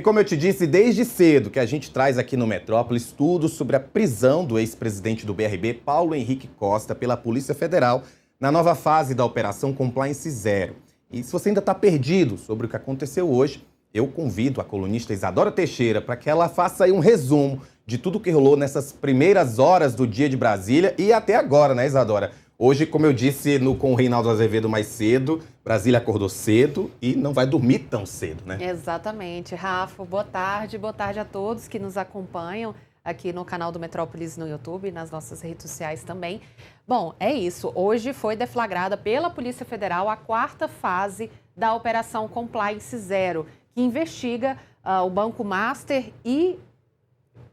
como eu te disse, desde cedo que a gente traz aqui no Metrópolis tudo sobre a prisão do ex-presidente do BRB, Paulo Henrique Costa, pela Polícia Federal, na nova fase da Operação Compliance Zero. E se você ainda está perdido sobre o que aconteceu hoje, eu convido a colunista Isadora Teixeira para que ela faça aí um resumo de tudo que rolou nessas primeiras horas do dia de Brasília e até agora, né, Isadora? Hoje, como eu disse com o Reinaldo Azevedo mais cedo, Brasília acordou cedo e não vai dormir tão cedo, né? Exatamente. Rafa, boa tarde a todos que nos acompanham aqui no canal do Metrópolis no YouTube, nas nossas redes sociais também. Bom, é isso. Hoje foi deflagrada pela Polícia Federal a quarta fase da Operação Compliance Zero, que investiga o Banco Master e,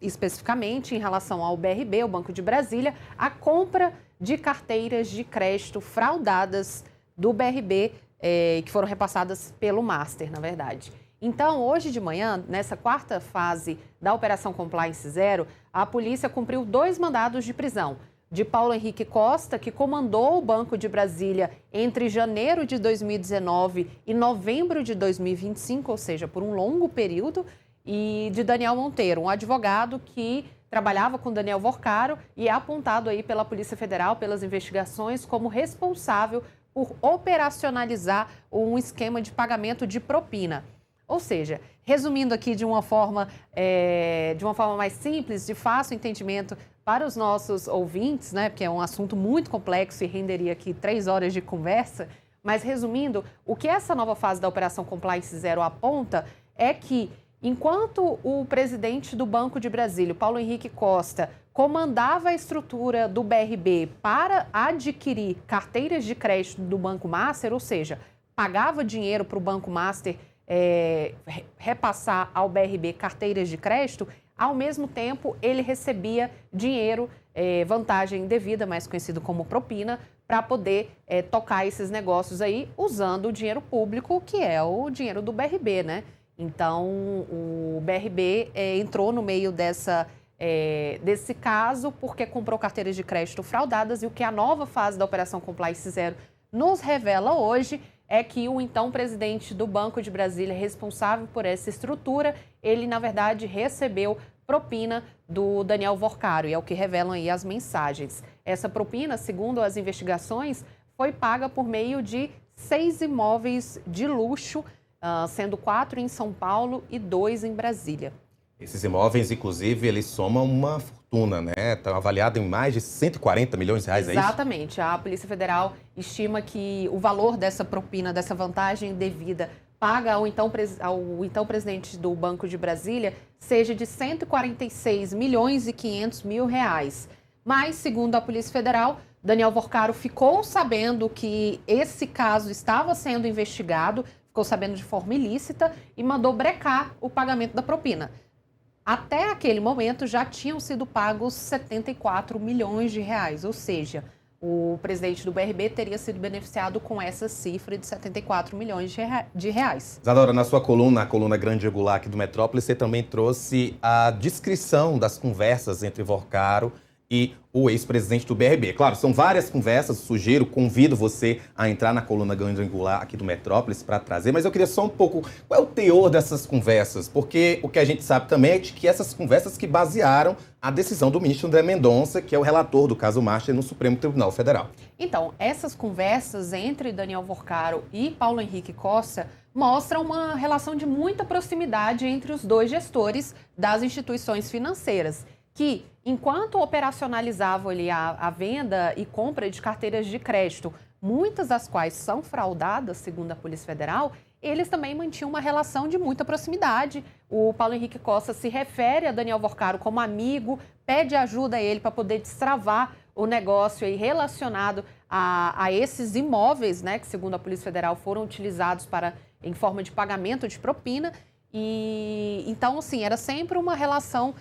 especificamente em relação ao BRB, o Banco de Brasília, a compra de carteiras de crédito fraudadas do BRB, que foram repassadas pelo Master, na verdade. Então, hoje de manhã, nessa quarta fase da Operação Compliance Zero, a polícia cumpriu 2 mandados de prisão de Paulo Henrique Costa, que comandou o Banco de Brasília entre janeiro de 2019 e novembro de 2025, ou seja, por um longo período, e de Daniel Monteiro, um advogado que trabalhava com Daniel Vorcaro e é apontado aí pela Polícia Federal, pelas investigações, como responsável por operacionalizar um esquema de pagamento de propina. Ou seja, resumindo aqui de uma forma mais simples, de fácil entendimento para os nossos ouvintes, né, porque é um assunto muito complexo e renderia aqui 3 horas de conversa, mas resumindo, o que essa nova fase da Operação Compliance Zero aponta é que, enquanto o presidente do Banco de Brasília, Paulo Henrique Costa, comandava a estrutura do BRB para adquirir carteiras de crédito do Banco Master, ou seja, pagava dinheiro para o Banco Master repassar ao BRB carteiras de crédito, ao mesmo tempo ele recebia dinheiro, vantagem devida, mais conhecido como propina, para poder tocar esses negócios aí usando o dinheiro público, que é o dinheiro do BRB, né? Então, o BRB entrou no meio desse caso porque comprou carteiras de crédito fraudadas, e o que a nova fase da Operação Compliance Zero nos revela hoje é que o então presidente do Banco de Brasília, responsável por essa estrutura, ele, na verdade, recebeu propina do Daniel Vorcaro, e é o que revelam aí as mensagens. Essa propina, segundo as investigações, foi paga por meio de 6 imóveis de luxo, sendo 4 em São Paulo e 2 em Brasília. Esses imóveis, inclusive, eles somam uma fortuna, né? Estão avaliados em mais de 140 milhões de reais, é isso? Exatamente. A Polícia Federal estima que o valor dessa propina, dessa vantagem devida, paga ao então presidente do Banco de Brasília, seja de 146 milhões e 500 mil reais. Mas, segundo a Polícia Federal, Daniel Vorcaro ficou sabendo que esse caso estava sendo investigado, ficou sabendo de forma ilícita e mandou brecar o pagamento da propina. Até aquele momento já tinham sido pagos 74 milhões de reais, ou seja, o presidente do BRB teria sido beneficiado com essa cifra de 74 milhões de reais. Isadora, na sua coluna, a coluna Grande Angular aqui do Metrópolis, você também trouxe a descrição das conversas entre Vorcaro e o ex-presidente do BRB. Claro, são várias conversas, convido você a entrar na coluna Grande Angular aqui do Metrópolis para trazer, mas eu queria só um pouco, qual é o teor dessas conversas? Porque o que a gente sabe também é que essas conversas que basearam a decisão do ministro André Mendonça, que é o relator do caso Master no Supremo Tribunal Federal. Então, essas conversas entre Daniel Vorcaro e Paulo Henrique Costa mostram uma relação de muita proximidade entre os dois gestores das instituições financeiras, que, enquanto operacionalizavam ali a venda e compra de carteiras de crédito, muitas das quais são fraudadas, segundo a Polícia Federal, eles também mantinham uma relação de muita proximidade. O Paulo Henrique Costa se refere a Daniel Vorcaro como amigo, pede ajuda a ele para poder destravar o negócio aí relacionado a esses imóveis, né, que, segundo a Polícia Federal, foram utilizados em forma de pagamento de propina. E então, assim, era sempre uma relação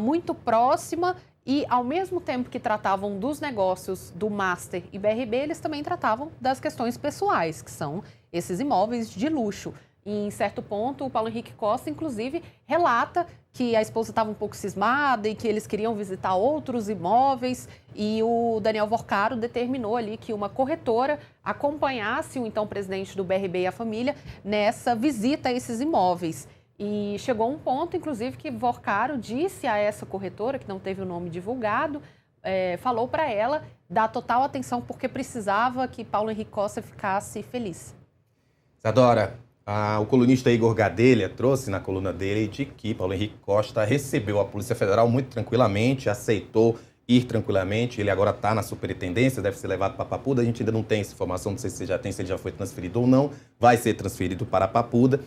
muito próxima e, ao mesmo tempo que tratavam dos negócios do Master e BRB, eles também tratavam das questões pessoais, que são esses imóveis de luxo. E, em certo ponto, o Paulo Henrique Costa, inclusive, relata que a esposa estava um pouco cismada e que eles queriam visitar outros imóveis, e o Daniel Vorcaro determinou ali que uma corretora acompanhasse o então presidente do BRB e a família nessa visita a esses imóveis. E chegou um ponto, inclusive, que Vorcaro disse a essa corretora, que não teve o nome divulgado, falou para ela dar total atenção porque precisava que Paulo Henrique Costa ficasse feliz. Isadora, o colunista Igor Gadelha trouxe na coluna dele de que Paulo Henrique Costa recebeu a Polícia Federal muito tranquilamente, aceitou ir tranquilamente, ele agora está na superintendência, deve ser levado para Papuda, a gente ainda não tem essa informação, não sei se já tem, se ele já foi transferido ou não, vai ser transferido para Papuda.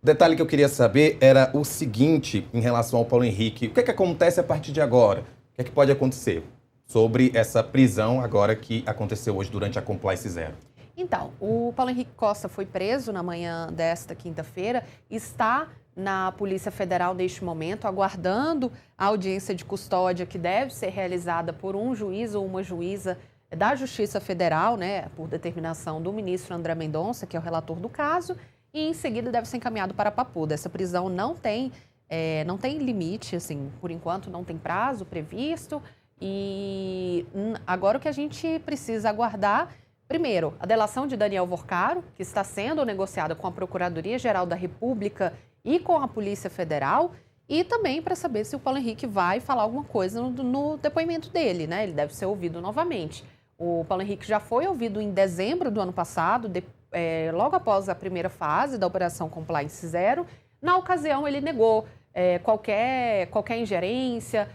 O detalhe que eu queria saber era o seguinte, em relação ao Paulo Henrique, o que é que acontece a partir de agora? O que é que pode acontecer sobre essa prisão agora que aconteceu hoje durante a Compliance Zero? Então, o Paulo Henrique Costa foi preso na manhã desta quinta-feira, está na Polícia Federal neste momento, aguardando a audiência de custódia que deve ser realizada por um juiz ou uma juíza da Justiça Federal, né, por determinação do ministro André Mendonça, que é o relator do caso, e em seguida deve ser encaminhado para Papuda. Essa prisão não tem limite, assim, por enquanto não tem prazo previsto, e agora o que a gente precisa aguardar, primeiro, a delação de Daniel Vorcaro, que está sendo negociada com a Procuradoria-Geral da República e com a Polícia Federal, e também para saber se o Paulo Henrique vai falar alguma coisa no depoimento dele, né? Ele deve ser ouvido novamente. O Paulo Henrique já foi ouvido em dezembro do ano passado, logo após a primeira fase da Operação Compliance Zero. Na ocasião, ele negou qualquer ingerência,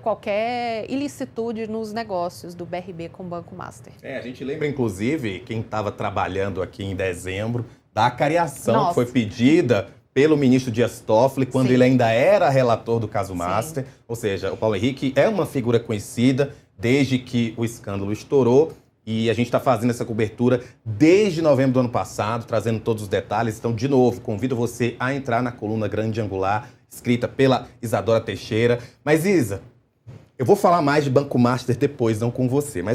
qualquer ilicitude nos negócios do BRB com o Banco Master. A gente lembra, inclusive, quem estava trabalhando aqui em dezembro, da acariação que foi pedida pelo ministro Dias Toffoli, quando ele ainda era relator do caso Master. Ou seja, o Paulo Henrique é uma figura conhecida desde que o escândalo estourou e a gente está fazendo essa cobertura desde novembro do ano passado, trazendo todos os detalhes. Então, de novo, convido você a entrar na coluna Grande Angular, escrita pela Isadora Teixeira. Mas, Isa, eu vou falar mais de Banco Master depois, não com você.